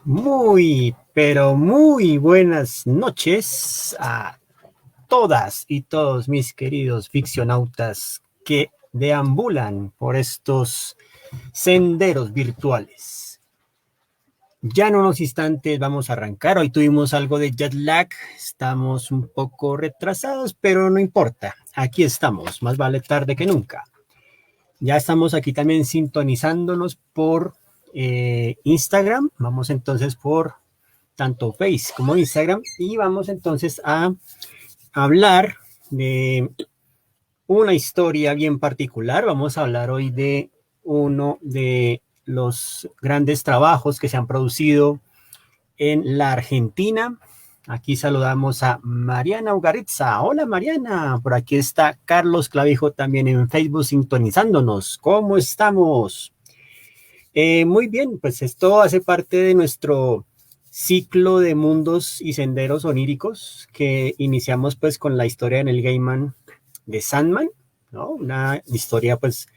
Muy, pero muy buenas noches a todas y todos mis queridos ficcionautas que deambulan por estos senderos virtuales. Ya en unos instantes vamos a arrancar. Hoy tuvimos algo de jet lag, estamos un poco retrasados, pero no importa. Aquí estamos, más vale tarde que nunca. Ya estamos aquí también sintonizándonos por Instagram. Vamos entonces por tanto Face como Instagram y vamos entonces a hablar de una historia bien particular. Vamos a hablar hoy de uno de los grandes trabajos que se han producido en la Argentina. Aquí saludamos a Mariana Ugaritza. Hola Mariana, por aquí está Carlos Clavijo también en Facebook sintonizándonos. ¿Cómo estamos? Muy bien, pues esto hace parte de nuestro ciclo de mundos y senderos oníricos que iniciamos pues con la historia de Neil Gaiman de Sandman, ¿no? Una historia pues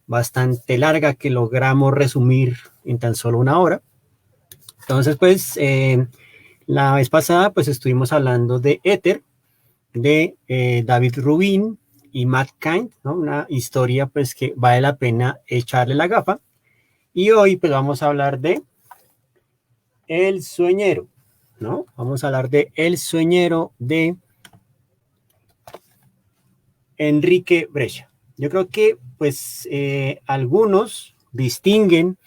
bastante larga que logramos resumir en tan solo una hora. Entonces pues la vez pasada pues estuvimos hablando de Éter, de David Rubin y Matt Kind, ¿no? Una historia pues que vale la pena echarle la gafa. Y hoy pues vamos a hablar de El Sueñero, ¿no? Vamos a hablar de El Sueñero de Enrique Brescia. Yo creo que pues algunos distinguen,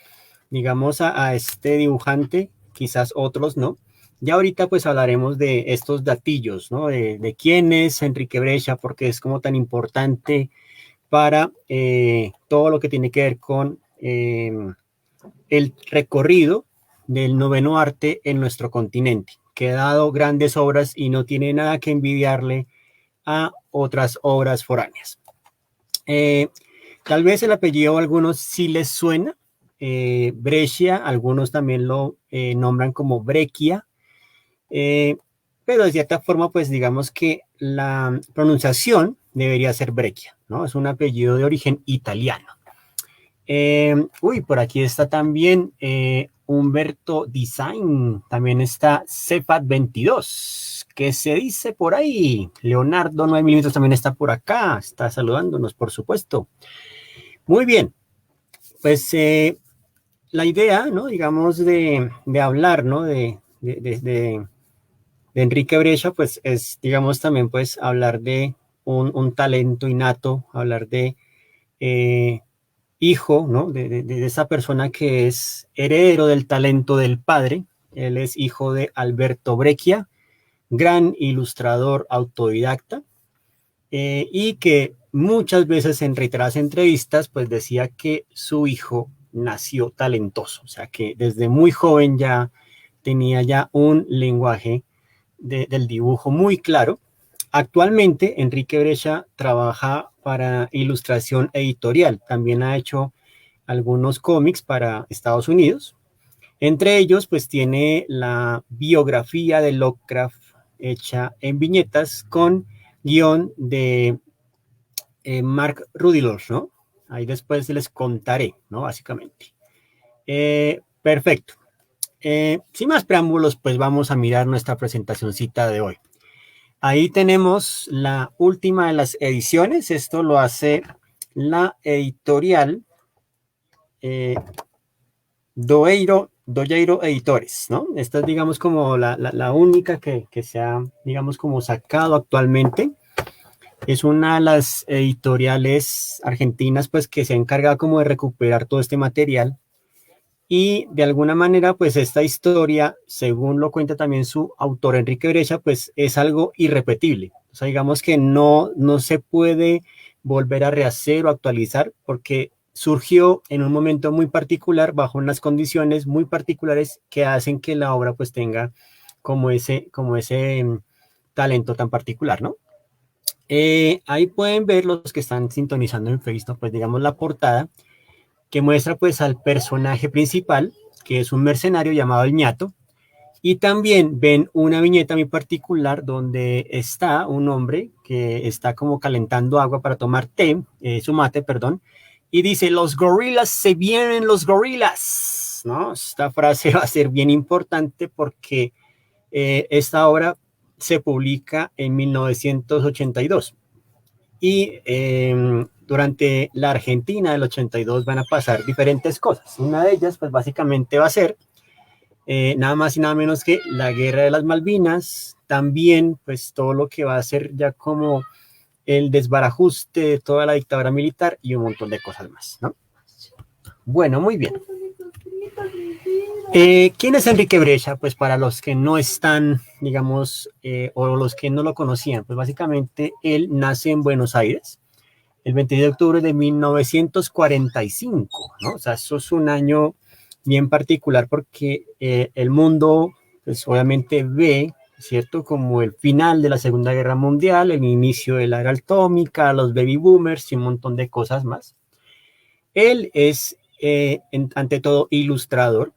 digamos, a este dibujante, quizás otros no. Ya ahorita pues hablaremos de estos datillos, ¿no? De quién es Enrique Brescia, porque es como tan importante para todo lo que tiene que ver con el recorrido del noveno arte en nuestro continente, que ha dado grandes obras y no tiene nada que envidiarle a otras obras foráneas. Eh, Tal vez el apellido a algunos sí les suena, Brescia, algunos también lo nombran como Breccia, eh, pero de cierta forma, pues digamos que la pronunciación debería ser Breccia, ¿no? Es un apellido de origen italiano. Por aquí está también Humberto Design, también está Cepat 22. ¿Qué se dice por ahí? Leonardo 9 milímetros también está por acá, está saludándonos, por supuesto. Muy bien, pues la idea, ¿no? Digamos, de hablar, ¿no? De Enrique Brescia, pues es, digamos, también, pues hablar de un talento innato, hablar de eh, hijo, ¿no? De esa persona que es heredero del talento del padre. Él es hijo de Alberto Breccia, gran ilustrador autodidacta, y que muchas veces en reiteradas entrevistas, pues decía que su hijo nació talentoso, o sea que desde muy joven ya tenía ya un lenguaje del dibujo muy claro. Actualmente, Enrique Brescia trabaja para ilustración editorial. También ha hecho algunos cómics para Estados Unidos. Entre ellos, pues tiene la biografía de Lovecraft hecha en viñetas con guión de Mark Rudilos, ¿no? Ahí después les contaré, ¿no? Básicamente. Perfecto. Sin más preámbulos, pues vamos a mirar nuestra presentacioncita de hoy. Ahí tenemos la última de las ediciones. Esto lo hace la editorial Doyeiro Editores, ¿no? Esta es, digamos, como la única que se ha, digamos, como sacado actualmente. Es una de las editoriales argentinas, pues, que se ha encargado como de recuperar todo este material. Y de alguna manera, pues, esta historia, según lo cuenta también su autor Enrique Brescia, pues, es algo irrepetible. O sea, digamos que no se puede volver a rehacer o actualizar porque surgió en un momento muy particular, bajo unas condiciones muy particulares que hacen que la obra pues tenga como ese talento tan particular, ¿no? Ahí pueden ver los que están sintonizando en Facebook, pues digamos la portada que muestra pues al personaje principal, que es un mercenario llamado el ñato, y también ven una viñeta muy particular donde está un hombre que está como calentando agua para tomar té, su mate, perdón, y dice, los gorilas se vienen los gorilas. más, ¿no? Esta frase va a ser bien importante porque esta obra se publica en 1982 y durante la Argentina del 82 van a pasar diferentes cosas. Una de ellas, pues básicamente va a ser nada más y nada menos que la Guerra de las Malvinas, también pues todo lo que va a ser ya como el desbarajuste de toda la dictadura militar y un montón de cosas más, ¿no? Bueno, muy bien. ¿Quién es Enrique Brescia? Pues para los que no están, digamos, o los que no lo conocían, pues básicamente él nace en Buenos Aires el 22 de octubre de 1945, ¿no? O sea, eso es un año bien particular porque el mundo, pues obviamente ve, ¿cierto? Como el final de la Segunda Guerra Mundial, el inicio de la era atómica, los baby boomers y un montón de cosas más. Él es, ante todo, ilustrador.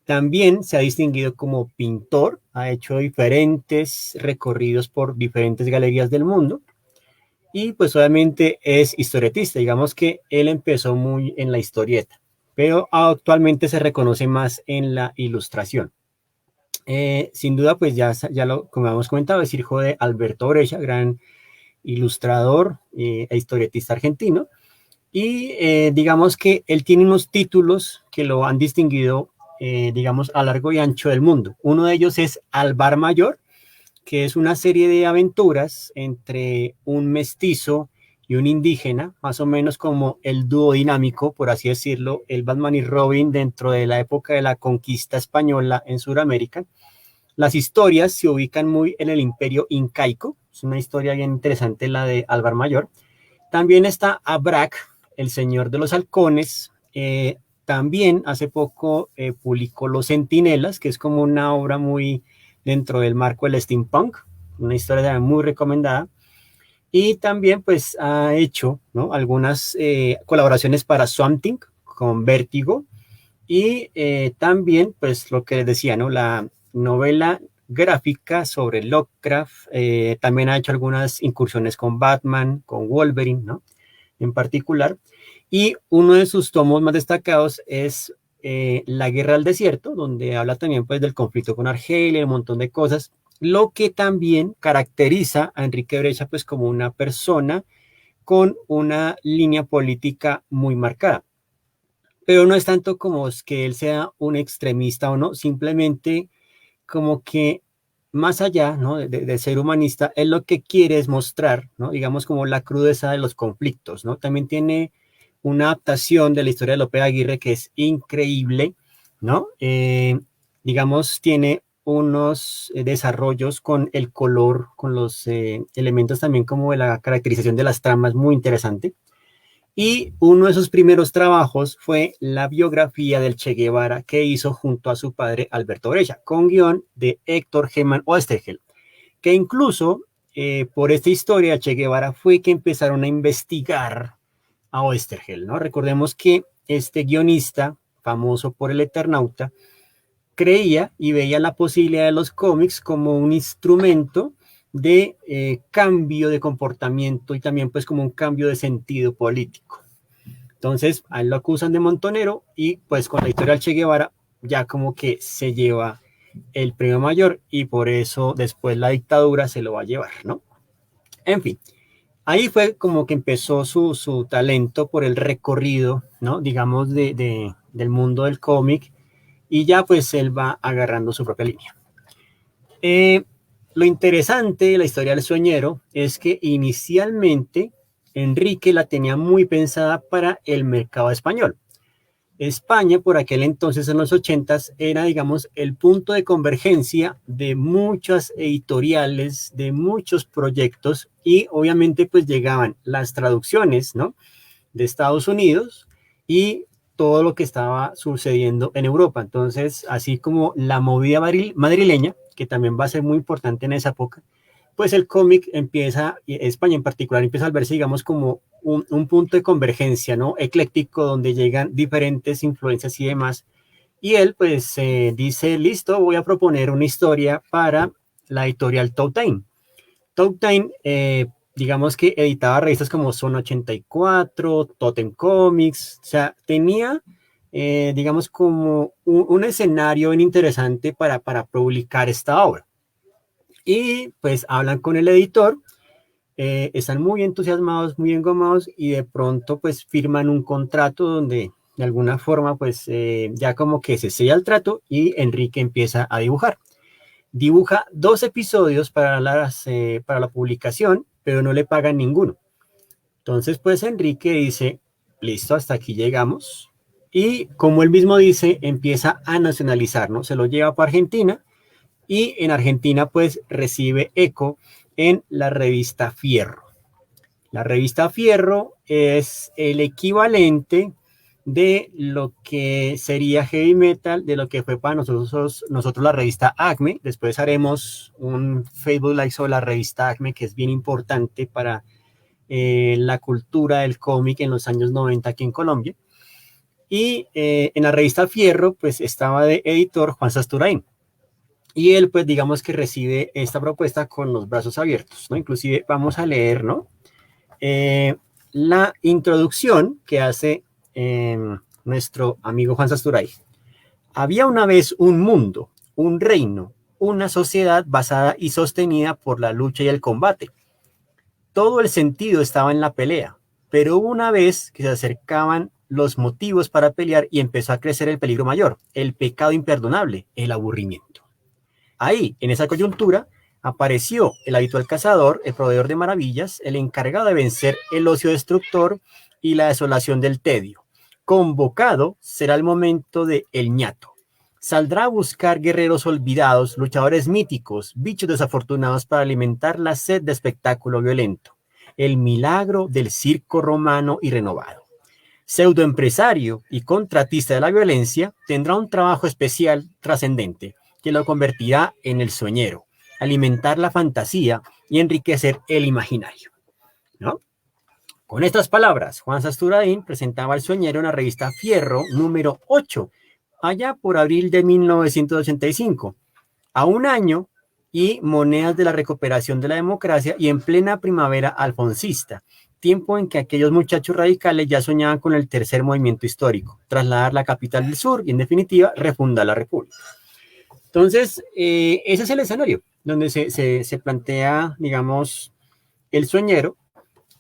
También se ha distinguido como pintor, ha hecho diferentes recorridos por diferentes galerías del mundo y pues obviamente es historietista, digamos que él empezó muy en la historieta, pero actualmente se reconoce más en la ilustración. Sin duda, pues ya lo, como hemos comentado, es hijo de Alberto Breccia, gran ilustrador e historietista argentino, y digamos que él tiene unos títulos que lo han distinguido, digamos, a largo y ancho del mundo. Uno de ellos es Alvar Mayor, que es una serie de aventuras entre un mestizo y un indígena, más o menos como el dúo dinámico, por así decirlo, el Batman y Robin dentro de la época de la conquista española en Sudamérica. Las historias se ubican muy en el imperio incaico, es una historia bien interesante la de Alvar Mayor. También está Abrak, el señor de los halcones. También hace poco publicó Los Centinelas, que es como una obra muy dentro del marco del steampunk, una historia muy recomendada. Y también pues ha hecho, ¿no?, algunas colaboraciones para Swamp Thing con Vértigo y también pues lo que les decía, ¿no?, la novela gráfica sobre Lovecraft. También ha hecho algunas incursiones con Batman, con Wolverine, ¿no?, en particular. Y uno de sus tomos más destacados es La Guerra del Desierto, donde habla también pues del conflicto con Argelia, un montón de cosas, lo que también caracteriza a Enrique Brescia pues como una persona con una línea política muy marcada. Pero no es tanto como es que él sea un extremista o no, simplemente como que más allá, ¿no?, de ser humanista, él lo que quiere es mostrar, ¿no?, digamos como la crudeza de los conflictos, ¿no? También tiene una adaptación de la historia de Lope Aguirre que es increíble, ¿no? Digamos, tiene unos desarrollos con el color, con los elementos también como de la caracterización de las tramas muy interesante. Y uno de sus primeros trabajos fue la biografía del Che Guevara que hizo junto a su padre Alberto Breccia, con guión de Héctor Germán Oesterheld, que incluso por esta historia Che Guevara fue que empezaron a investigar a Oesterheld, ¿no? Recordemos que este guionista, famoso por El Eternauta, creía y veía la posibilidad de los cómics como un instrumento de cambio de comportamiento y también pues como un cambio de sentido político. Entonces a él lo acusan de montonero y pues con la historia del Che Guevara ya como que se lleva el premio mayor y por eso después la dictadura se lo va a llevar, ¿no? En fin, ahí fue como que empezó su talento por el recorrido, ¿no?, digamos, del mundo del cómic y ya pues él va agarrando su propia línea. Lo interesante de la historia del sueñero es que inicialmente Enrique la tenía muy pensada para el mercado español. España por aquel entonces en los 80s era, digamos, el punto de convergencia de muchas editoriales, de muchos proyectos y obviamente pues llegaban las traducciones, ¿no?, de Estados Unidos y todo lo que estaba sucediendo en Europa. Entonces, así como la movida madrileña, que también va a ser muy importante en esa época, pues el cómic empieza, España en particular, empieza a verse, digamos, como un punto de convergencia, ¿no?, ecléctico, donde llegan diferentes influencias y demás. Y él, pues, dice, listo, voy a proponer una historia para la editorial Toe Time. Toe Time, digamos que editaba revistas como Zona 84, Totem Comics, o sea, tenía digamos, como un escenario bien interesante para publicar esta obra. Y pues hablan con el editor, están muy entusiasmados, muy engomados y de pronto pues firman un contrato donde de alguna forma pues ya como que se sella el trato y Enrique empieza a dibujar. Dibuja 2 episodios para la publicación, pero no le pagan ninguno. Entonces pues Enrique dice, listo, hasta aquí llegamos. Y como él mismo dice, empieza a nacionalizar, ¿no? Se lo lleva para Argentina y en Argentina pues recibe eco en la revista Fierro. La revista Fierro es el equivalente de lo que sería heavy metal, de lo que fue para nosotros la revista Acme. Después haremos un Facebook Live sobre la revista Acme, que es bien importante para la cultura del cómic en los años 90 aquí en Colombia. Y en la revista Fierro, pues estaba de editor Juan Sasturain. Y él, pues digamos que recibe esta propuesta con los brazos abiertos, ¿no? Inclusive vamos a leer, ¿no? La introducción que hace nuestro amigo Juan Sasturay. Había una vez un mundo, un reino, una sociedad basada y sostenida por la lucha y el combate. Todo el sentido estaba en la pelea, pero hubo una vez que se acercaban los motivos para pelear y empezó a crecer el peligro mayor, el pecado imperdonable, el aburrimiento. Ahí, en esa coyuntura, apareció el habitual cazador, el proveedor de maravillas, el encargado de vencer el ocio destructor y la desolación del tedio. Convocado será el momento de El Ñato. Saldrá a buscar guerreros olvidados, luchadores míticos, bichos desafortunados para alimentar la sed de espectáculo violento. El milagro del circo romano y renovado. Pseudoempresario y contratista de la violencia, tendrá un trabajo especial trascendente que lo convertirá en el soñero, alimentar la fantasía y enriquecer el imaginario, ¿no? Con estas palabras, Juan Sasturain presentaba al soñero en la revista Fierro número 8, allá por abril de 1985, a un año y monedas de la recuperación de la democracia y en plena primavera alfonsista, tiempo en que aquellos muchachos radicales ya soñaban con el tercer movimiento histórico, trasladar la capital del sur y en definitiva refundar la república. Entonces, ese es el escenario donde se plantea, digamos, el soñero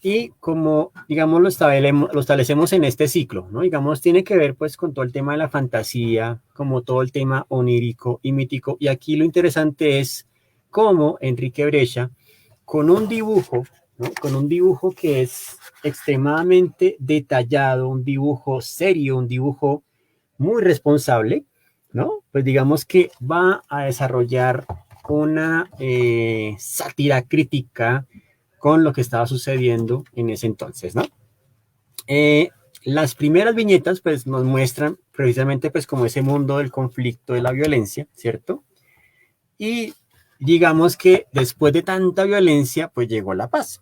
y como, digamos, lo establecemos en este ciclo, ¿no? Digamos, tiene que ver pues con todo el tema de la fantasía, como todo el tema onírico y mítico. Y aquí lo interesante es cómo Enrique Brescia, con un dibujo, ¿no? Con un dibujo que es extremadamente detallado, un dibujo serio, un dibujo muy responsable, ¿no? Pues digamos que va a desarrollar una sátira crítica con lo que estaba sucediendo en ese entonces, ¿no? Las primeras viñetas pues nos muestran precisamente pues como ese mundo del conflicto, de la violencia, ¿cierto? Y digamos que después de tanta violencia pues llegó la paz.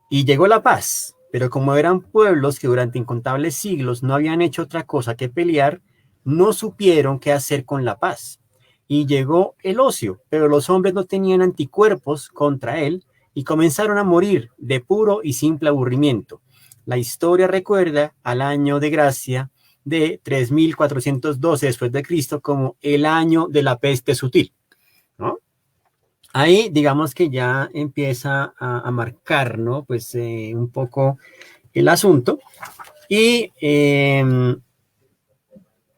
Y llegó la paz, pero como eran pueblos que durante incontables siglos no habían hecho otra cosa que pelear, no supieron qué hacer con la paz. Y llegó el ocio, pero los hombres no tenían anticuerpos contra él y comenzaron a morir de puro y simple aburrimiento. La historia recuerda al año de gracia de 3412 después de Cristo como el año de la peste sutil, ¿no? Ahí digamos que ya empieza a marcar, ¿no? Pues un poco el asunto. Y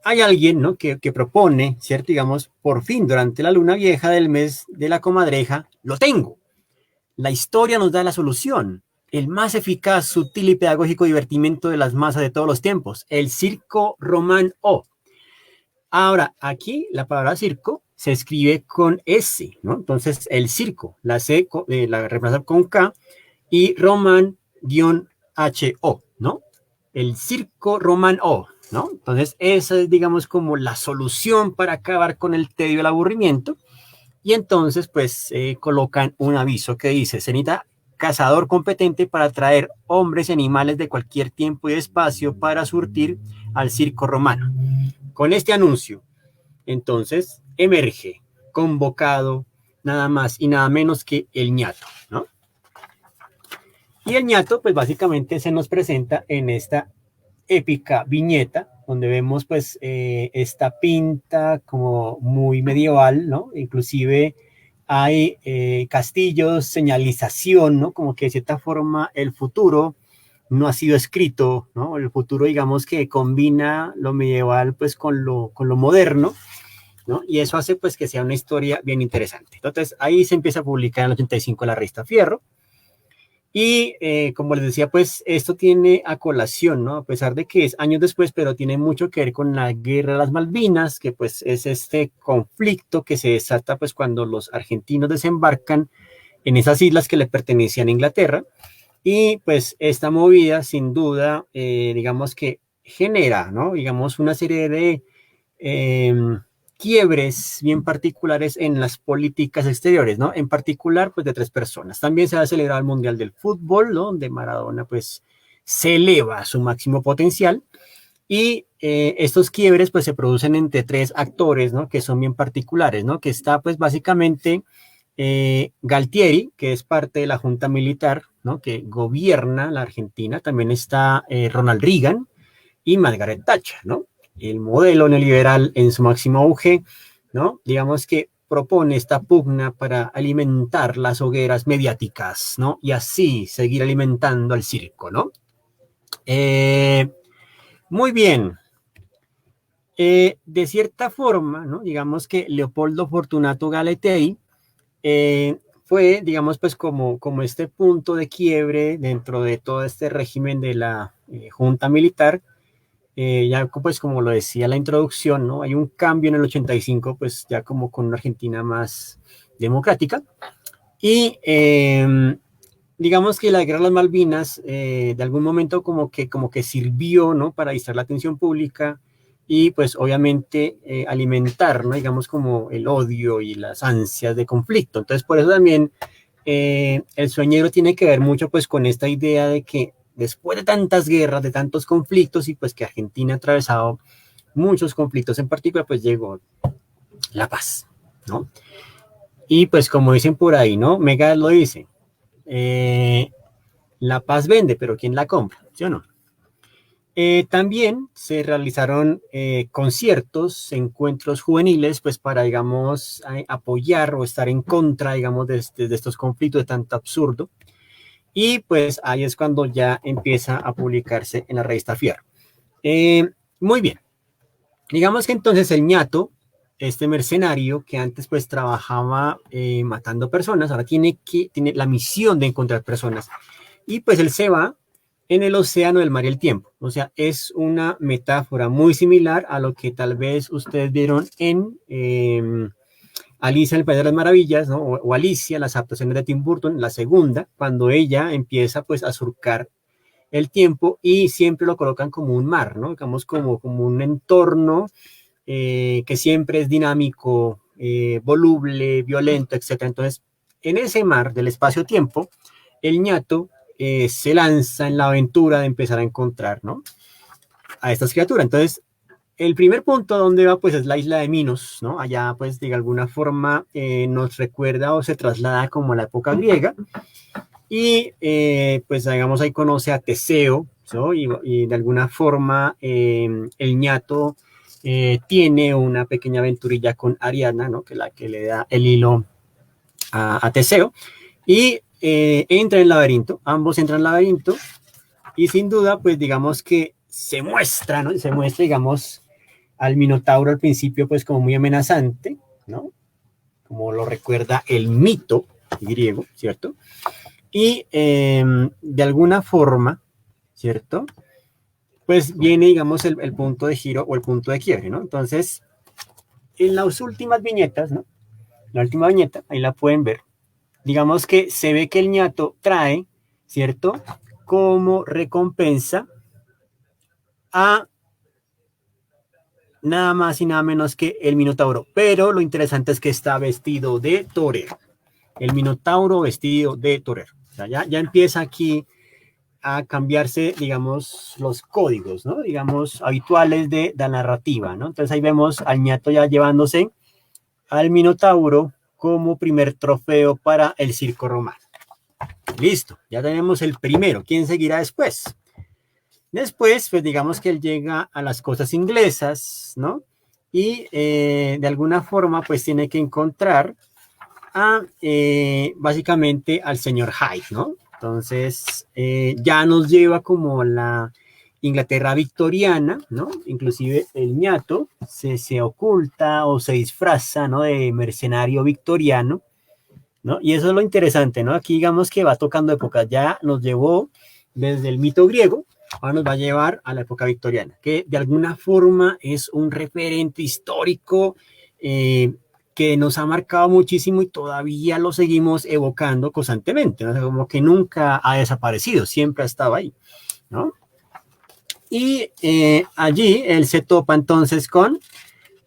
hay alguien, ¿no? Que propone, ¿cierto? Digamos, por fin, durante la luna vieja del mes de la comadreja, lo tengo. La historia nos da la solución. El más eficaz, sutil y pedagógico divertimento de las masas de todos los tiempos. El circo romano. Ahora, aquí la palabra circo se escribe con S, ¿no? Entonces, el circo, la C la reemplaza con K y Roman-HO, ¿no? El circo romano, ¿no? Entonces, esa es, digamos, como la solución para acabar con el tedio y el aburrimiento. Y entonces, pues, colocan un aviso que dice, se necesita cazador competente para traer hombres y animales de cualquier tiempo y espacio para surtir al circo romano. Con este anuncio, entonces emerge convocado nada más y nada menos que el ñato, ¿no? Y el ñato, pues básicamente se nos presenta en esta épica viñeta donde vemos pues esta pinta como muy medieval, ¿no? Inclusive hay castillos, señalización, ¿no? Como que de cierta forma el futuro no ha sido escrito, ¿no? El futuro, digamos que combina lo medieval pues con lo moderno, ¿no? Y eso hace pues que sea una historia bien interesante. Entonces ahí se empieza a publicar en el 85 la revista Fierro. Y como les decía, pues esto tiene a colación, ¿no? A pesar de que es años después, pero tiene mucho que ver con la Guerra de las Malvinas, que pues es este conflicto que se desata pues cuando los argentinos desembarcan en esas islas que le pertenecían a Inglaterra. Y pues esta movida, sin duda, digamos que genera, ¿no? Digamos, una serie de eh, quiebres bien particulares en las políticas exteriores, ¿no? En particular, pues de tres personas. También se va a celebrar el Mundial del Fútbol, ¿no? Donde Maradona, pues, se eleva a su máximo potencial. Y estos quiebres, pues, se producen entre tres actores, ¿no? Que son bien particulares, ¿no? Que está, pues, básicamente Galtieri, que es parte de la Junta Militar, ¿no? Que gobierna la Argentina. También está Ronald Reagan y Margaret Thatcher, ¿no? El modelo neoliberal en su máximo auge, ¿no? Digamos que propone esta pugna para alimentar las hogueras mediáticas, ¿no? Y así seguir alimentando al circo, ¿no? Eh, muy bien. De cierta forma, ¿no? Digamos que Leopoldo Fortunato Galetei fue, digamos, pues como este punto de quiebre dentro de todo este régimen de la Junta Militar. Ya pues como lo decía la introducción, ¿no? Hay un cambio en el 85, pues ya como con una Argentina más democrática. Y digamos que la guerra de las Malvinas de algún momento como que sirvió, ¿no? Para distraer la atención pública y pues obviamente alimentar, ¿no? Digamos como el odio y las ansias de conflicto. Entonces por eso también el sueñero tiene que ver mucho pues con esta idea de que después de tantas guerras, de tantos conflictos y pues que Argentina ha atravesado muchos conflictos en particular, pues llegó la paz, ¿no? Y pues como dicen por ahí, ¿no? Mega lo dice, eh, la paz vende, pero ¿quién la compra? ¿Sí o no? También se realizaron conciertos, encuentros juveniles, pues para, digamos, apoyar o estar en contra, digamos, de estos conflictos de tanto absurdo. Y pues ahí es cuando ya empieza a publicarse en la revista Fierro. Muy bien. Digamos que entonces el ñato, este mercenario que antes pues trabajaba matando personas, ahora tiene la misión de encontrar personas. Y pues él se va en el océano del mar y el tiempo. O sea, es una metáfora muy similar a lo que tal vez ustedes vieron en Alicia en el País de las Maravillas, ¿no? O Alicia, las adaptaciones de Tim Burton, la segunda, cuando ella empieza pues a surcar el tiempo y siempre lo colocan como un mar, ¿no? Digamos como un entorno que siempre es dinámico, voluble, violento, etcétera. Entonces, en ese mar del espacio-tiempo, el ñato se lanza en la aventura de empezar a encontrar, ¿no? A estas criaturas. Entonces, el primer punto donde va, pues, es la isla de Minos, ¿no? Allá, pues, de alguna forma nos recuerda o se traslada como a la época griega. Y, pues, digamos, ahí conoce a Teseo, ¿no? Y de alguna forma el ñato tiene una pequeña aventurilla con Ariadna, ¿no? Que es la que le da el hilo a Teseo. Y entra en el laberinto, ambos entran en el laberinto. Y sin duda, pues, digamos que se muestra, ¿no? Se muestra, digamos, al Minotauro al principio pues como muy amenazante, ¿no? Como lo recuerda el mito griego, ¿cierto? Y de alguna forma, ¿cierto? Pues viene, digamos, el punto de giro o el punto de quiebre, ¿no? Entonces, en las últimas viñetas, ¿no? La última viñeta, ahí la pueden ver. Digamos que se ve que el ñato trae, ¿cierto? Como recompensa a nada más y nada menos que el Minotauro. Pero lo interesante es que está vestido de torero. El Minotauro vestido de torero. O sea, ya empieza aquí a cambiarse, digamos, los códigos, ¿no? Digamos, habituales de la narrativa, ¿no? Entonces ahí vemos al ñato ya llevándose al Minotauro como primer trofeo para el circo romano. Listo, ya tenemos el primero. ¿Quién seguirá después? Después, pues digamos que él llega a las costas inglesas, ¿no? Y de alguna forma, pues tiene que encontrar a, básicamente al señor Hyde, ¿no? Entonces, ya nos lleva como la Inglaterra victoriana, ¿no? Inclusive el ñato se oculta o se disfraza, ¿no? De mercenario victoriano, ¿no? Y eso es lo interesante, ¿no? Aquí digamos que va tocando épocas, ya nos llevó desde el mito griego, ahora nos va a llevar a la época victoriana, que de alguna forma es un referente histórico que nos ha marcado muchísimo y todavía lo seguimos evocando constantemente, ¿no? O sea, como que nunca ha desaparecido, siempre ha estado ahí, ¿no? Y allí él se topa entonces con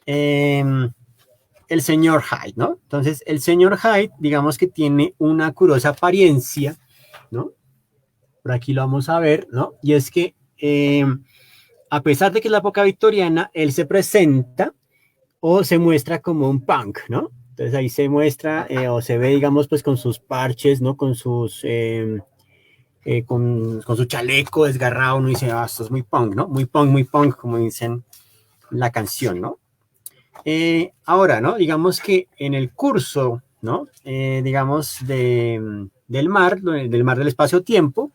el señor Hyde, ¿no? Entonces, el señor Hyde, digamos que tiene una curiosa apariencia, ¿no? Por aquí lo vamos a ver, ¿no? Y es que, a pesar de que es la época victoriana, él se presenta o se muestra como un punk, ¿no? Entonces ahí se muestra o se ve, digamos, pues con sus parches, ¿no? Con sus, con su chaleco desgarrado, uno dice, ah, esto es ¿no? Muy punk, como dicen la canción, ¿no? Ahora, ¿no? Digamos que en el curso, ¿no? Digamos, del mar, del mar del espacio-tiempo,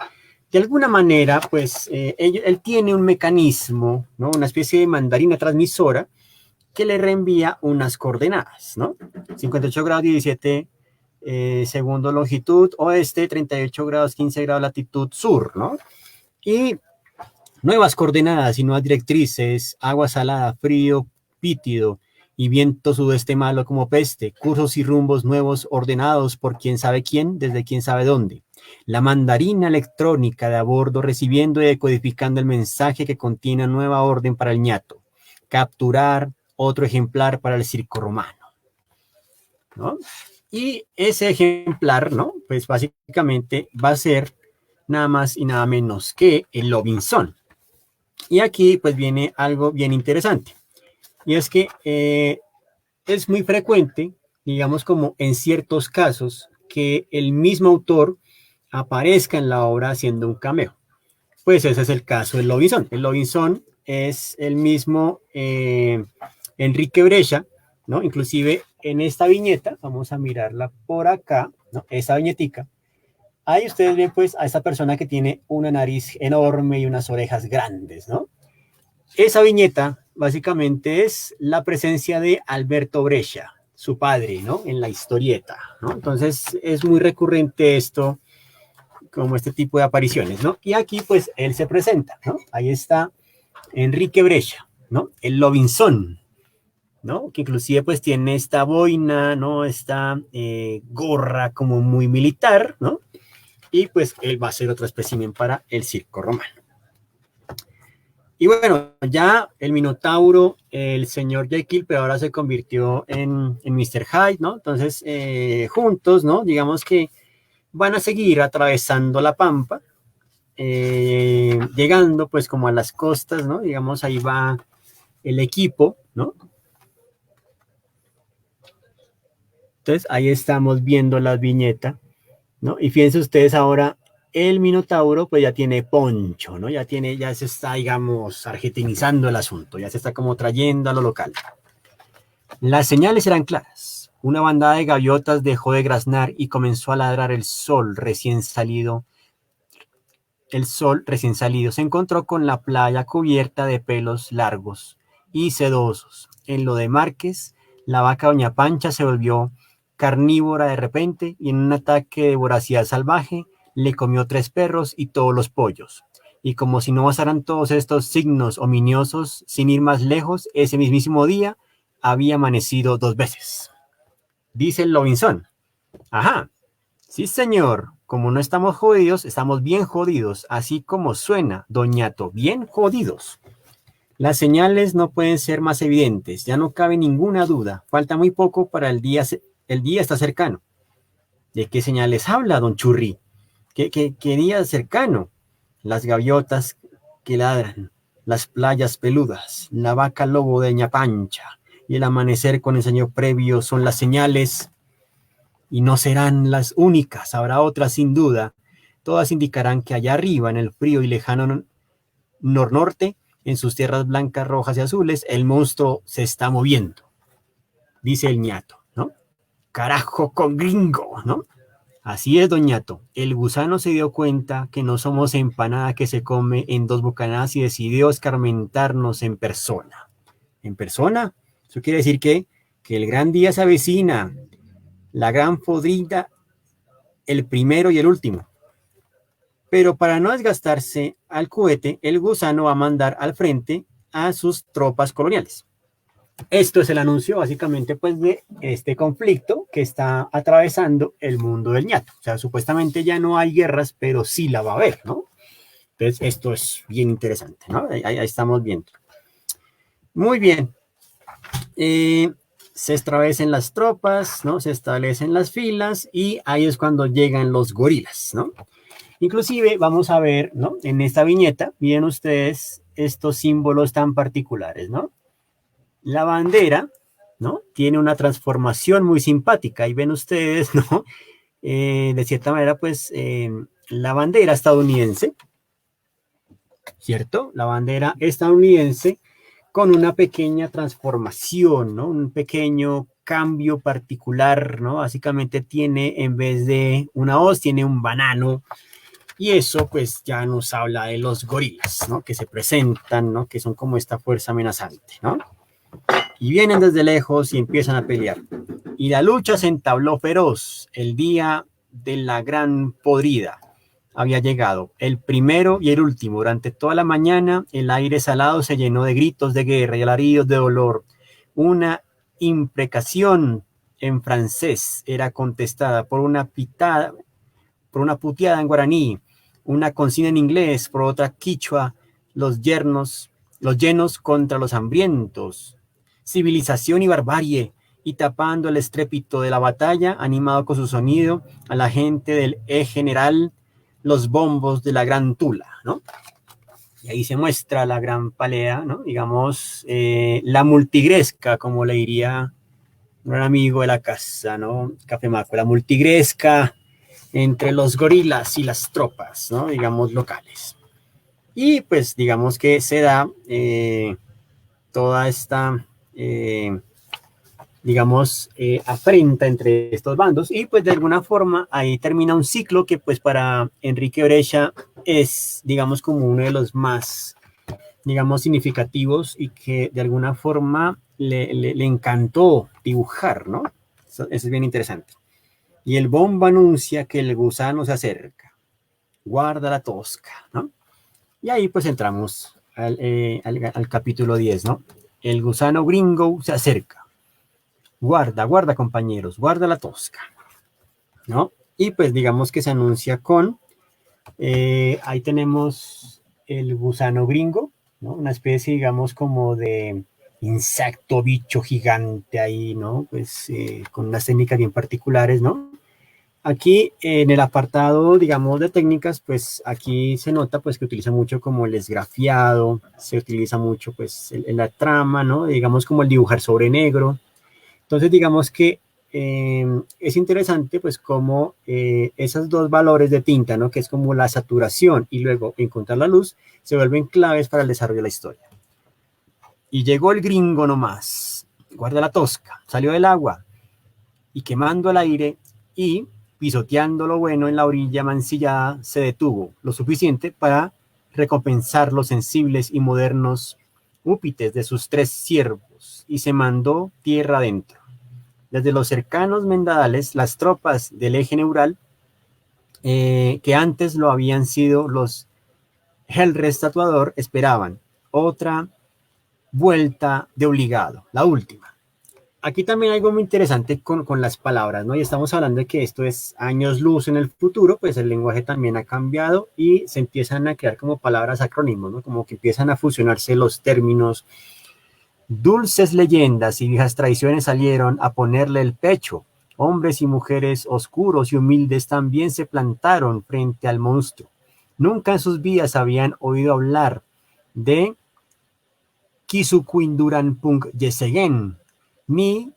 de alguna manera, pues, él tiene un mecanismo, ¿no? Una especie de mandarina transmisora que le reenvía unas coordenadas, ¿no? 58 grados 17 segundos longitud oeste, 38 grados 15 grados latitud sur, ¿no? Y nuevas coordenadas y nuevas directrices, agua salada, frío, pítido y viento sudeste malo como peste, cursos y rumbos nuevos ordenados por quién sabe quién, desde quién sabe dónde. La mandarina electrónica de a bordo recibiendo y decodificando el mensaje que contiene nueva orden para el ñato. Capturar otro ejemplar para el circo romano, ¿no? Y ese ejemplar, ¿no? Pues básicamente va a ser nada más y nada menos que el Robinson. Y aquí pues viene algo bien interesante. Y es que es muy frecuente, digamos como en ciertos casos, que el mismo autor aparezca en la obra haciendo un cameo. Pues ese es el caso del Robinson. El Robinson es el mismo Enrique Brescia, ¿no? Inclusive en esta viñeta, vamos a mirarla por acá, ¿no? Esta viñetica. Ahí ustedes ven pues a esta persona que tiene una nariz enorme y unas orejas grandes, ¿no? Esa viñeta básicamente es la presencia de Alberto Brescia, su padre, ¿no? En la historieta, ¿no? Entonces es muy recurrente esto, como este tipo de apariciones, ¿no? Y aquí pues él se presenta, ¿no? Ahí está Enrique Brescia, ¿no? El Robinson, ¿no? Que inclusive pues tiene esta boina, ¿no? Esta gorra como muy militar, ¿no? Y pues él va a ser otro espécimen para el circo romano. Y bueno, ya el Minotauro, el señor Jekyll, pero ahora se convirtió en Mr. Hyde, ¿no? Entonces, juntos, ¿no? Digamos que van a seguir atravesando la pampa, llegando pues como a las costas, ¿no? Digamos, ahí va el equipo, ¿no? Entonces, ahí estamos viendo la viñeta, ¿no? Y fíjense ustedes ahora, el Minotauro pues ya tiene poncho, ¿no? Ya se está, digamos, argentinizando el asunto, ya se está como trayendo a lo local. Las señales eran claras. Una bandada de gaviotas dejó de graznar y comenzó a ladrar el sol recién salido. El sol recién salido se encontró con la playa cubierta de pelos largos y sedosos. En lo de Márquez, la vaca Doña Pancha se volvió carnívora de repente y en un ataque de voracidad salvaje le comió 3 perros y todos los pollos. Y como si no bastaran todos estos signos ominiosos, sin ir más lejos, ese mismísimo día había amanecido 2 veces. Dice el Robinson. Ajá, sí señor, como no estamos jodidos, estamos bien jodidos, así como suena, doñato, bien jodidos. Las señales no pueden ser más evidentes, ya no cabe ninguna duda, falta muy poco para el día está cercano. ¿De qué señales habla, don Churri? ¿Qué día cercano? Las gaviotas que ladran, las playas peludas, la vaca lobo de Ña Pancha y el amanecer con ensueño previo son las señales y no serán las únicas, habrá otras sin duda. Todas indicarán que allá arriba, en el frío y lejano norte, en sus tierras blancas, rojas y azules, el monstruo se está moviendo, dice el ñato, ¿no? Carajo con gringo, ¿no? Así es, don ñato. El gusano se dio cuenta que no somos empanada que se come en 2 bocanadas y decidió escarmentarnos en persona. ¿En persona? Eso quiere decir que el gran día se avecina, la gran podrida, el primero y el último. Pero para no desgastarse al cohete, el gusano va a mandar al frente a sus tropas coloniales. Esto es el anuncio básicamente pues de este conflicto que está atravesando el mundo del ñato. O sea, supuestamente ya no hay guerras, pero sí la va a haber, ¿no? Entonces, esto es bien interesante, ¿no? Ahí estamos viendo. Muy bien. Se establecen las tropas, ¿no? Se establecen las filas y ahí es cuando llegan los gorilas, ¿no? Inclusive vamos a ver, ¿no? En esta viñeta, miren ustedes estos símbolos tan particulares, ¿no? La bandera, ¿no? Tiene una transformación muy simpática. Ahí ven ustedes, ¿no? De cierta manera, pues, la bandera estadounidense, ¿cierto? La bandera estadounidense con una pequeña transformación, ¿no? Un pequeño cambio particular, ¿no? Básicamente tiene, en vez de una hoz, tiene un banano. Y eso, pues, ya nos habla de los gorilas, ¿no? Que se presentan, ¿no? Que son como esta fuerza amenazante, ¿no? Y vienen desde lejos y empiezan a pelear. Y la lucha se entabló feroz. El día de la gran podrida había llegado, el primero y el último. Durante toda la mañana el aire salado se llenó de gritos de guerra y alaridos de dolor. Una imprecación en francés era contestada por una pitada, por una puteada en guaraní, una consigna en inglés, por otra quichua, los llenos contra los hambrientos, civilización y barbarie, y tapando el estrépito de la batalla, animado con su sonido, a la gente del general, los bombos de la gran Tula, ¿no? Y ahí se muestra la gran pelea, ¿no? Digamos, la multigresca, como le diría un gran amigo de la casa, ¿no? Café Maco, la multigresca entre los gorilas y las tropas, ¿no? Digamos, locales. Y pues digamos que se da toda esta, digamos, afrenta entre estos bandos y pues de alguna forma ahí termina un ciclo que pues para Enrique Oreja es, digamos, como uno de los más, digamos, significativos y que de alguna forma le encantó dibujar, ¿no? Eso es bien interesante. Y el bombo anuncia que el gusano se acerca. Guarda la tosca, ¿no? Y ahí pues entramos al capítulo 10, ¿no? El gusano gringo se acerca. Guarda, guarda compañeros, guarda la tosca, ¿no? Y pues digamos que se anuncia con, ahí tenemos el gusano gringo, ¿no? Una especie, digamos, como de insecto, bicho gigante ahí, ¿no? Pues con unas técnicas bien particulares, ¿no? Aquí en el apartado, digamos, de técnicas, pues aquí se nota pues que utiliza mucho como el esgrafiado, se utiliza mucho pues en la trama, ¿no? Digamos como el dibujar sobre negro. Entonces digamos que es interesante pues como esos dos valores de tinta, ¿no? Que es como la saturación y luego encontrar la luz, se vuelven claves para el desarrollo de la historia. Y llegó el gringo nomás, guarda la tosca, salió del agua y quemando el aire y pisoteando lo bueno en la orilla mancillada, se detuvo lo suficiente para recompensar los sensibles y modernos húpites de sus 3 siervos y se mandó tierra adentro. Desde los cercanos mendadales, las tropas del eje neural, que antes lo habían sido los Helres Tatuador, esperaban otra vuelta de obligado, la última. Aquí también hay algo muy interesante con las palabras, ¿no? Y estamos hablando de que esto es años luz en el futuro, pues el lenguaje también ha cambiado y se empiezan a crear como palabras acrónimos, ¿no? Como que empiezan a fusionarse los términos. Dulces leyendas y viejas tradiciones salieron a ponerle el pecho. Hombres y mujeres oscuros y humildes también se plantaron frente al monstruo. Nunca en sus vidas habían oído hablar de Kisukuinduranpunk Yesegen, ni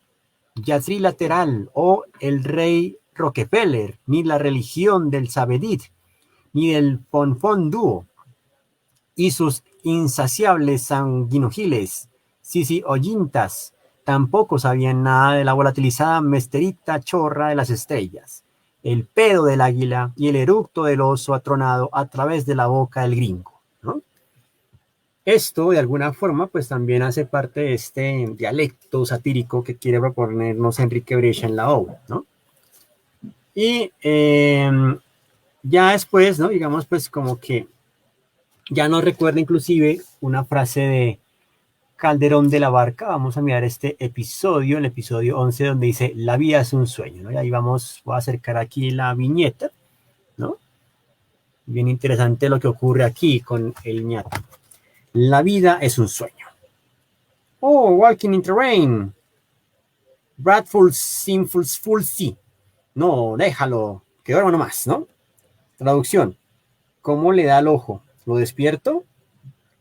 Yatri Lateral o el rey Rockefeller, ni la religión del Sabedit, ni del Fonfon Dúo. y sus insaciables sanguinogiles, Sisi Oyintas, tampoco sabían nada de la volatilizada mesterita chorra de las estrellas, el pedo del águila y el eructo del oso atronado a través de la boca del gringo, ¿no? Esto, de alguna forma, pues también hace parte de este dialecto satírico que quiere proponernos Enrique Brescia en la obra, ¿no? Y ya después, ¿no? Digamos, pues como que ya nos recuerda inclusive una frase de Calderón de la Barca. Vamos a mirar este episodio, el episodio 11, donde dice, la vida es un sueño, ¿no? Y ahí vamos, voy a acercar aquí la viñeta, ¿no? Bien interesante lo que ocurre aquí con el ñato. La vida es un sueño. Oh, walking in the rain. Bradful sinful full sea. No, déjalo, que duerma nomás, ¿no? Traducción. ¿Cómo le da el ojo? ¿Lo despierto?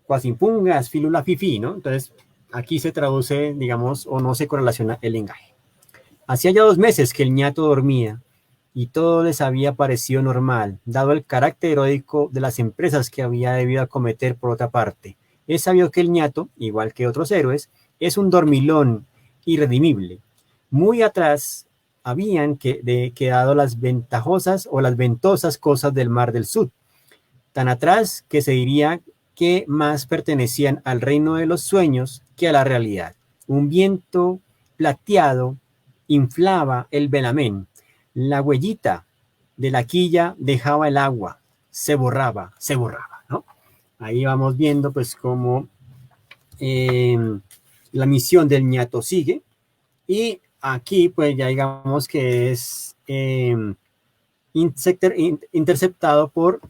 Cuasimpungas, filula fifi, ¿no? Entonces, aquí se traduce, digamos, o no se correlaciona el engaje. Hacía ya 2 meses que el ñato dormía y todo les había parecido normal, dado el carácter heroico de las empresas que había debido acometer por otra parte. Es sabio que el ñato, igual que otros héroes, es un dormilón irredimible. Muy atrás habían quedado las ventajosas o las ventosas cosas del Mar del Sur, tan atrás que se diría que más pertenecían al reino de los sueños que a la realidad. Un viento plateado inflaba el velamén. La huellita de la quilla dejaba el agua, se borraba, ¿no? Ahí vamos viendo pues cómo la misión del ñato sigue, y aquí pues ya digamos que es interceptado por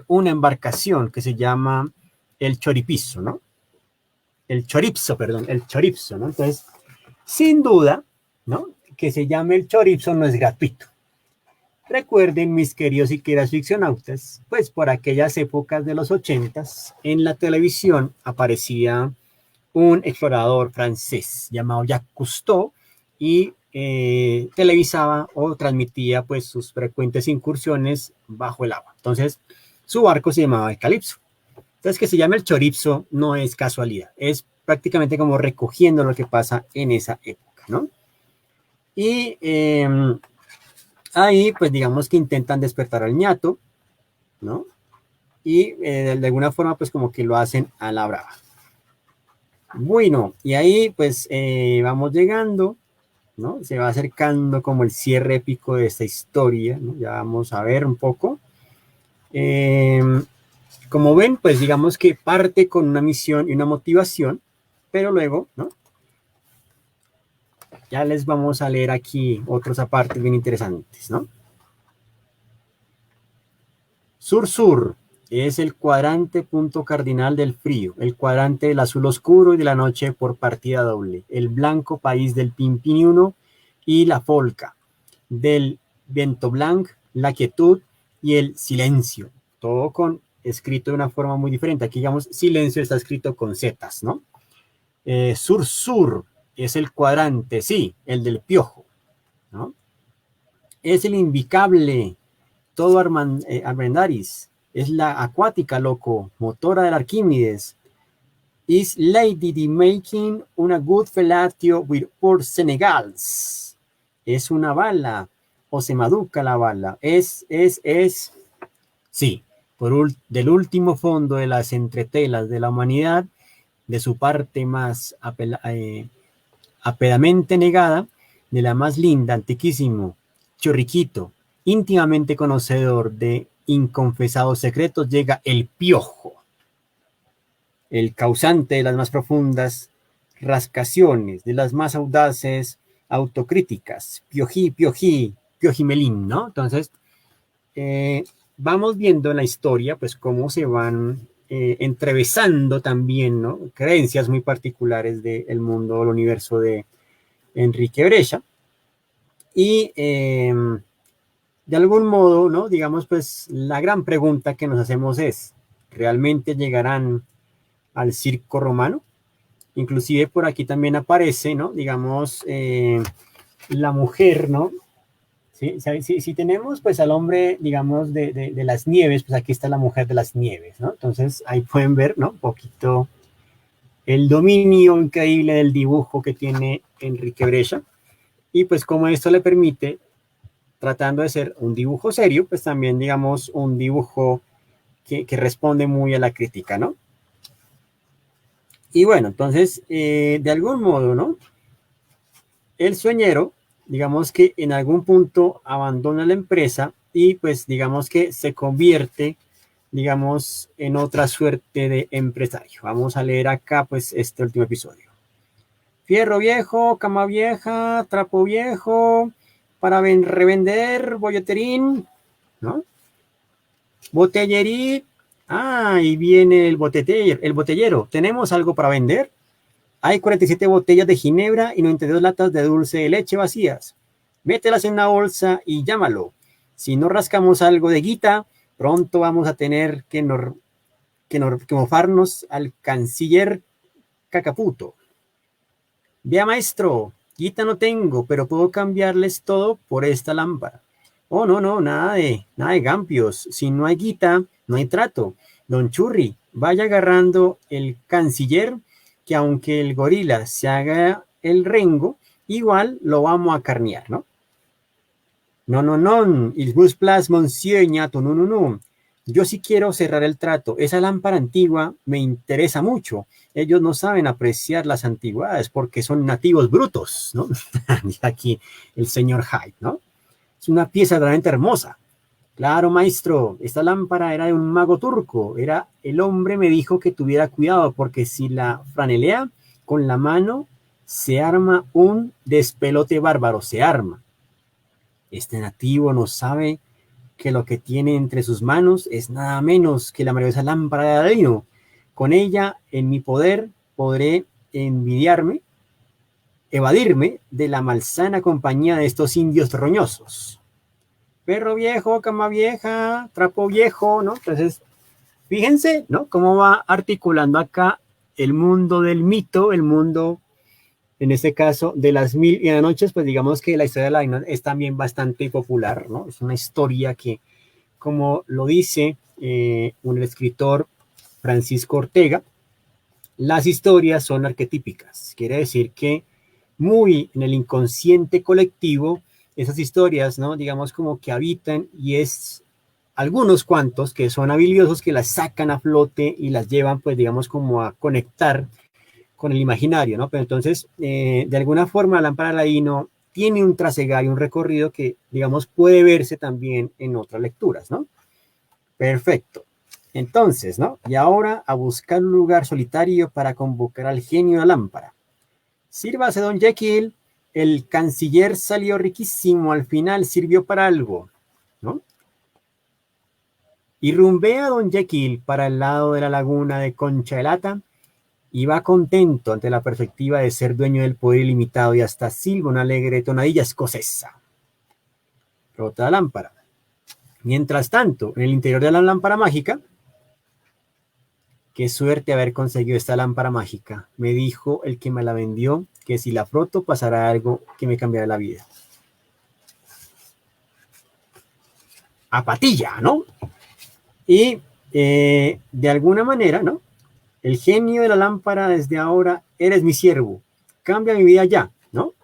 una embarcación que se llama el Choripizo, ¿no? El Choripso, ¿no? Entonces, sin duda, ¿no? Que se llame el Choripso no es gratuito. Recuerden, mis queridos y queridas ficcionautas, pues por aquellas épocas de los 80s, en la televisión aparecía un explorador francés llamado Jacques Cousteau y televisaba o transmitía pues sus frecuentes incursiones bajo el agua. Entonces, su barco se llamaba el Calipso. Entonces, que se llame el Choripso no es casualidad, es prácticamente como recogiendo lo que pasa en esa época, ¿no? Y ahí, pues digamos que intentan despertar al ñato, ¿no? Y de alguna forma, pues como que lo hacen a la brava. Bueno, y ahí pues vamos llegando, ¿no? Se va acercando como el cierre épico de esta historia, ¿no? Ya vamos a ver un poco. Como ven, pues digamos que parte con una misión y una motivación, pero luego, ¿no? Ya les vamos a leer aquí otros apartes bien interesantes, ¿no? Sur-sur es el cuadrante punto cardinal del frío, el cuadrante del azul oscuro y de la noche por partida doble, el blanco país del Pimpiniuno y la Folca, del viento blanc, la quietud y el silencio, todo con escrito de una forma muy diferente. Aquí, digamos, silencio está escrito con zetas, ¿no? Sur-sur es el cuadrante, sí, el del piojo, ¿no? Es el invicable, todo Armendaris, es la acuática, loco, motora del Arquímedes. Is Lady the making una good fellatio with poor Senegals. Es una bala, o se maduca la bala. Sí, del último fondo de las entretelas de la humanidad, de su parte más apedamente negada, de la más linda, antiquísimo, chorriquito, íntimamente conocedor de inconfesados secretos, llega el piojo, el causante de las más profundas rascaciones, de las más audaces autocríticas, piojimelín, ¿no? Entonces, vamos viendo en la historia, pues, cómo se van entrevesando también, ¿no? Creencias muy particulares del mundo, del universo de Enrique Brescia. Y de algún modo, ¿no? Digamos, pues, la gran pregunta que nos hacemos es, ¿realmente llegarán al circo romano? Inclusive por aquí también aparece, ¿no? Digamos, la mujer, ¿no? Sí, si tenemos pues al hombre, digamos, de las nieves, pues aquí está la mujer de las nieves, ¿no? Entonces ahí pueden ver, ¿no? Un poquito el dominio increíble del dibujo que tiene Enrique Brescia. Y pues como esto le permite, tratando de ser un dibujo serio, pues también, digamos, un dibujo que responde muy a la crítica, ¿no? Y bueno, entonces, de algún modo, ¿no? El sueñero, digamos que en algún punto abandona la empresa y pues digamos que se convierte, digamos, en otra suerte de empresario. Vamos a leer acá pues este último episodio. Fierro viejo, cama vieja, trapo viejo, para revender, bolleterín, ¿no? Botellería. Ah, ahí viene el botellero. ¿Tenemos algo para vender? Hay 47 botellas de ginebra y 92 latas de dulce de leche vacías. Mételas en una bolsa y llámalo. Si no rascamos algo de guita, pronto vamos a tener que mofarnos al canciller Cacaputo. Vea, maestro, guita no tengo, pero puedo cambiarles todo por esta lámpara. Oh, no, no, nada de gampios. Si no hay guita, no hay trato. Don Churri, vaya agarrando el canciller, que aunque el gorila se haga el rengo, igual lo vamos a carnear, ¿no? No, no, no, il bus plus monsieur ñato, no, no, no. Yo sí quiero cerrar el trato. Esa lámpara antigua me interesa mucho. Ellos no saben apreciar las antigüedades porque son nativos brutos, ¿no? Dice aquí el señor Hyde, ¿no? Es una pieza realmente hermosa. Claro, maestro, esta lámpara era de un mago turco. El hombre me dijo que tuviera cuidado porque si la franelea con la mano se arma un despelote bárbaro, se arma. Este nativo no sabe que lo que tiene entre sus manos es nada menos que la maravillosa lámpara de Aladino. Con ella, en mi poder, podré evadirme de la malsana compañía de estos indios roñosos. Perro viejo, cama vieja, trapo viejo, ¿no? Entonces, fíjense, ¿no? Cómo va articulando acá el mundo del mito, el mundo, en este caso, de las mil y una noches, pues digamos que la historia de Aladino es también bastante popular, ¿no? Es una historia que, como lo dice un escritor Francisco Ortega, las historias son arquetípicas. Quiere decir que muy en el inconsciente colectivo, esas historias, ¿no? Digamos como que habitan y es algunos cuantos que son habilidosos que las sacan a flote y las llevan, pues digamos como a conectar con el imaginario, ¿no? Pero entonces, de alguna forma, la lámpara de Aladino tiene un trasegar y un recorrido que, digamos, puede verse también en otras lecturas, ¿no? Perfecto. Entonces, ¿no? Y ahora a buscar un lugar solitario para convocar al genio de la lámpara. Sírvase, don Jekyll. El canciller salió riquísimo. Al final sirvió para algo, ¿no? Y rumbea don Jekyll para el lado de la laguna de Concha de Lata y va contento ante la perspectiva de ser dueño del poder ilimitado y hasta silba una alegre tonadilla escocesa. Rota la lámpara. Mientras tanto, en el interior de la lámpara mágica, qué suerte haber conseguido esta lámpara mágica. Me dijo el que me la vendió que si la froto pasará algo que me cambiará la vida. A patilla, ¿no? Y de alguna manera, ¿no? El genio de la lámpara desde ahora, eres mi siervo. Cambia mi vida ya, ¿no?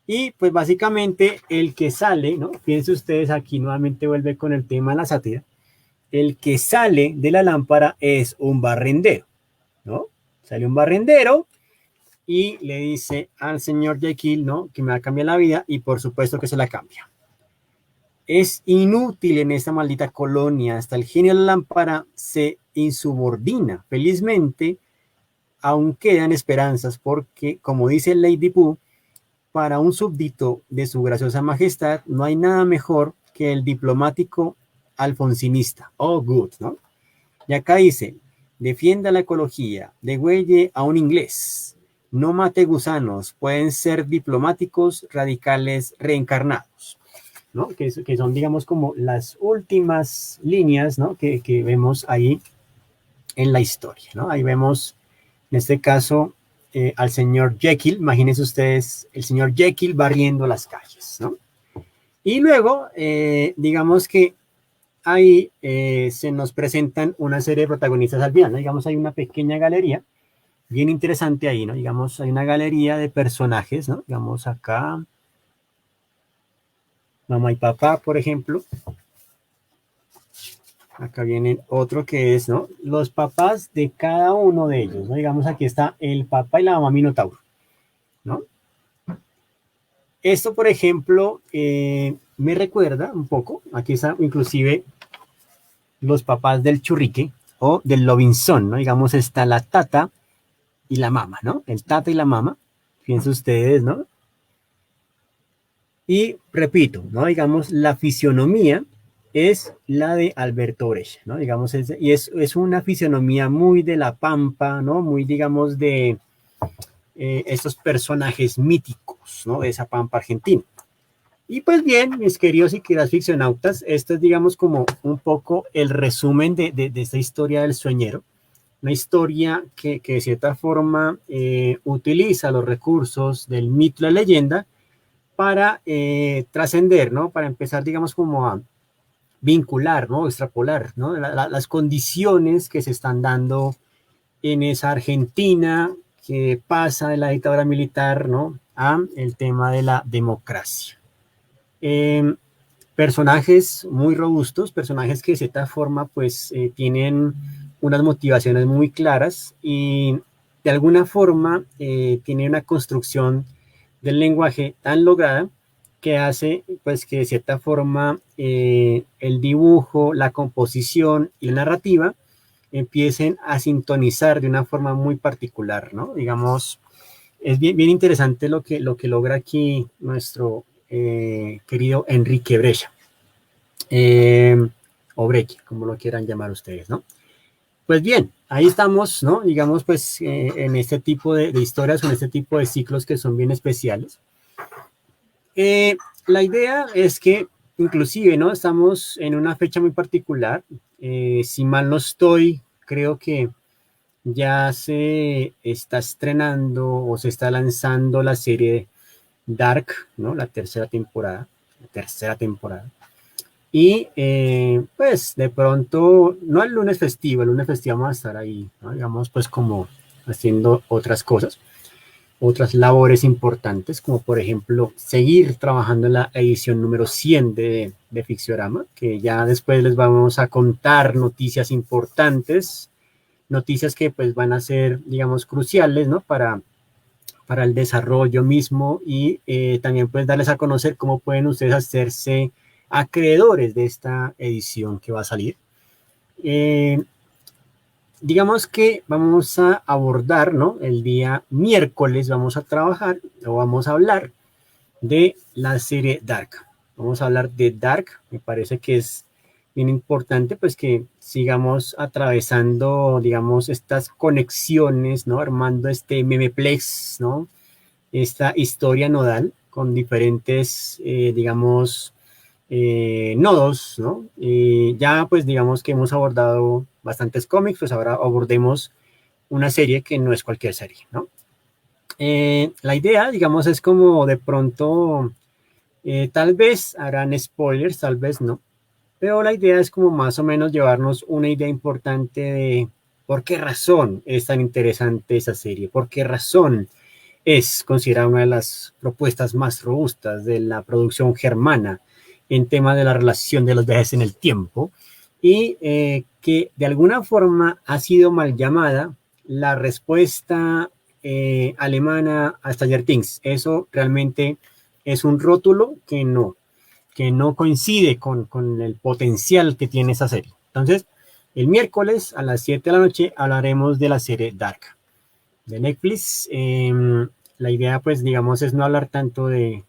Y pues básicamente el que sale, ¿no? Fíjense ustedes, aquí nuevamente vuelve con el tema de la sátira. El que sale de la lámpara es un barrendero, ¿no? Sale un barrendero y le dice al señor Jekyll, ¿no? Que me va a cambiar la vida y por supuesto que se la cambia. Es inútil en esta maldita colonia, hasta el genio de la lámpara se insubordina. Felizmente, aún quedan esperanzas porque, como dice Lady Pooh, para un súbdito de su graciosa majestad no hay nada mejor que el diplomático alfonsinista. Oh, good, ¿no? Y acá dice, defienda la ecología, degüelle a un inglés, no mate gusanos, pueden ser diplomáticos radicales reencarnados, ¿no? Que son, digamos, como las últimas líneas, ¿no? Que vemos ahí en la historia, ¿no? Ahí vemos, en este caso, al señor Jekyll, imagínense ustedes, el señor Jekyll barriendo las calles, ¿no? Y luego, digamos que ahí se nos presentan una serie de protagonistas al final, ¿no? Digamos, hay una pequeña galería, bien interesante ahí, ¿no? Digamos, hay una galería de personajes, ¿no? Digamos, acá, mamá y papá, por ejemplo. Acá viene otro que es, ¿no? Los papás de cada uno de ellos, ¿no? Digamos, aquí está el papá y la mamá Minotauro, ¿no? Esto, por ejemplo, me recuerda un poco, aquí está inclusive los papás del churrique o del Lobinson, ¿no? Digamos, está la tata y la mamá, ¿no? El tata y la mamá, fíjense ustedes, ¿no? Y repito, ¿no? Digamos, la fisionomía es la de Alberto Breccia, ¿no? Digamos, es una fisionomía muy de la pampa, ¿no? Muy, digamos, de estos personajes míticos, ¿no? De esa pampa argentina. Y pues bien, mis queridos y queridas ficcionautas, esto es, digamos, como un poco el resumen de esta historia del sueñero. Una historia que de cierta forma utiliza los recursos del mito y la leyenda para trascender, ¿no? Para empezar, digamos, como a vincular, ¿no? Extrapolar, ¿no? Las condiciones que se están dando en esa Argentina que pasa de la dictadura militar, ¿no? A el tema de la democracia. Eh, Personajes muy robustos, personajes que de cierta forma pues tienen unas motivaciones muy claras y de alguna forma tienen una construcción del lenguaje tan lograda que hace pues que de cierta forma el dibujo, la composición y la narrativa empiecen a sintonizar de una forma muy particular, ¿no? Digamos, es bien, bien interesante lo que logra aquí nuestro querido Enrique Brescia, eh, o Brecky, como lo quieran llamar ustedes, ¿no? Pues bien, ahí estamos, ¿no? Digamos, pues en este tipo de historias, en este tipo de ciclos que son bien especiales. La idea es que inclusive, ¿no? Estamos en una fecha muy particular. Si mal no estoy, creo que ya se está estrenando o se está lanzando la serie Dark, ¿no? La tercera temporada. La tercera temporada. Y pues de pronto, no el lunes festivo vamos a estar ahí, ¿no? Digamos, pues como haciendo otras cosas, otras labores importantes, como por ejemplo seguir trabajando en la edición número 100 de Ficciorama, que ya después les vamos a contar noticias importantes, noticias que pues van a ser, digamos, cruciales, ¿no? Para el desarrollo mismo y también pues darles a conocer cómo pueden ustedes hacerse acreedores de esta edición que va a salir. Eh, digamos que vamos a abordar, ¿no? El día miércoles vamos a trabajar o vamos a hablar de la serie Dark. Vamos a hablar de Dark, me parece que es bien importante pues que sigamos atravesando, digamos, estas conexiones, ¿no? Armando este memeplex, ¿no? Esta historia nodal con diferentes, digamos, nodos, ¿no? Ya pues digamos que hemos abordado bastantes cómics, pues ahora abordemos una serie que no es cualquier serie, ¿no? La idea, digamos, es como de pronto, tal vez harán spoilers, tal vez no, pero la idea es como más o menos llevarnos una idea importante de por qué razón es tan interesante esa serie, por qué razón es considerada una de las propuestas más robustas de la producción germana en tema de la relación de los viajes en el tiempo y que de alguna forma ha sido mal llamada la respuesta alemana a Stranger Things. Eso realmente es un rótulo que no coincide con el potencial que tiene esa serie. Entonces, el miércoles a las 7 de la noche hablaremos de la serie Dark de Netflix. La idea, pues, digamos, es no hablar tanto de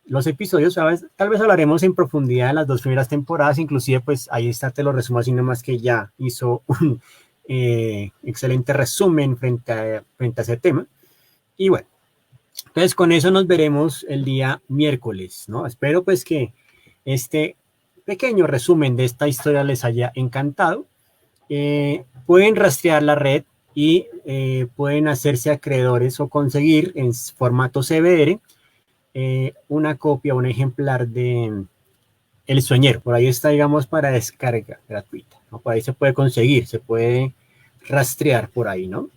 los episodios, ¿sabes? Tal vez hablaremos en profundidad de las dos primeras temporadas, inclusive, pues, ahí está, te lo resumo así nomás que ya hizo un excelente resumen frente a ese tema. Y bueno, entonces con eso nos veremos el día miércoles, ¿no? Espero, pues, que este pequeño resumen de esta historia les haya encantado. Pueden rastrear la red y pueden hacerse acreedores o conseguir en formato CBR una copia, un ejemplar de El Sueñero. Por ahí está, digamos, para descarga gratuita, ¿no? Por ahí se puede conseguir, se puede rastrear por ahí, ¿no?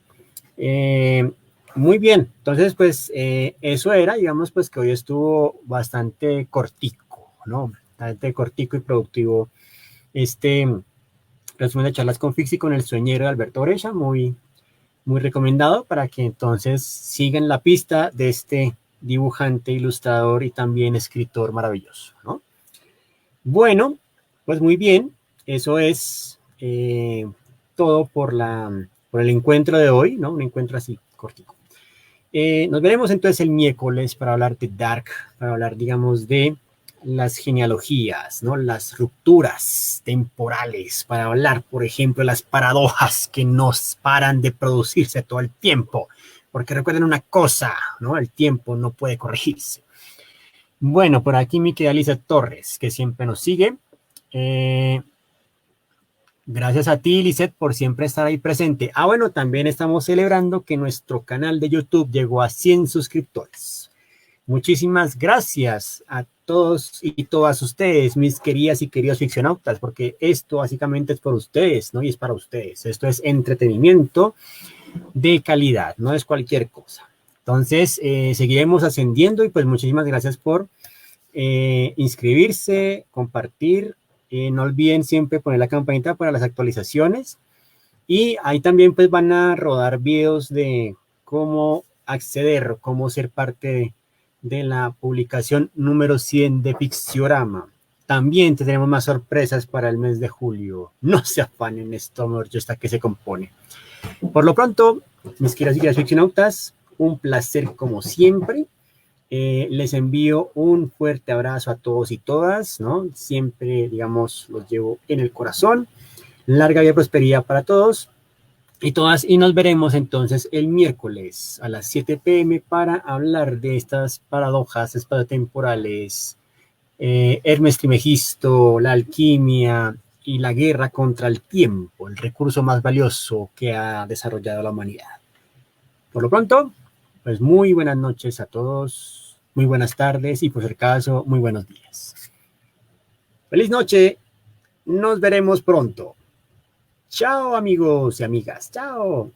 Eh, Muy bien, entonces pues eso era, digamos pues que hoy estuvo bastante cortico, ¿no? Bastante cortico y productivo este resumen de charlas con Fix y con El Sueñero de Alberto Brescia, muy recomendado para que entonces sigan la pista de este dibujante, ilustrador y también escritor maravilloso, ¿no? Bueno, pues muy bien, eso es todo por el encuentro de hoy, ¿no? Un encuentro así cortico. Nos veremos entonces el miércoles para hablar de Dark, para hablar, digamos, de las genealogías, ¿no? Las rupturas temporales, para hablar, por ejemplo, de las paradojas que nos paran de producirse todo el tiempo. Porque recuerden una cosa, ¿no? El tiempo no puede corregirse. Bueno, por aquí mi querida Lisa Torres, que siempre nos sigue. Eh, Gracias a ti, Lizeth, por siempre estar ahí presente. Ah, bueno, también estamos celebrando que nuestro canal de YouTube llegó a 100 suscriptores. Muchísimas gracias a todos y todas ustedes, mis queridas y queridos ficcionautas, porque esto básicamente es por ustedes, ¿no? Y es para ustedes. Esto es entretenimiento de calidad, no es cualquier cosa. Entonces, seguiremos ascendiendo y pues muchísimas gracias por inscribirse, compartir. No olviden siempre poner la campanita para las actualizaciones. Y ahí también pues van a rodar videos de cómo acceder, cómo ser parte de la publicación número 100 de Ficciorama. También tendremos más sorpresas para el mes de julio. No se afanen, esto ya está que se compone. Por lo pronto, mis queridas y queridas ficcionautas, un placer como siempre. Les envío un fuerte abrazo a todos y todas, ¿no? Siempre, digamos, los llevo en el corazón. Larga vida y prosperidad para todos y todas. Y nos veremos entonces el miércoles a las 7 p.m. para hablar de estas paradojas espaciotemporales, Hermes Trismegisto, la alquimia y la guerra contra el tiempo, el recurso más valioso que ha desarrollado la humanidad. Por lo pronto, pues muy buenas noches a todos, muy buenas tardes y por si acaso, muy buenos días. Feliz noche, nos veremos pronto. Chao amigos y amigas, chao.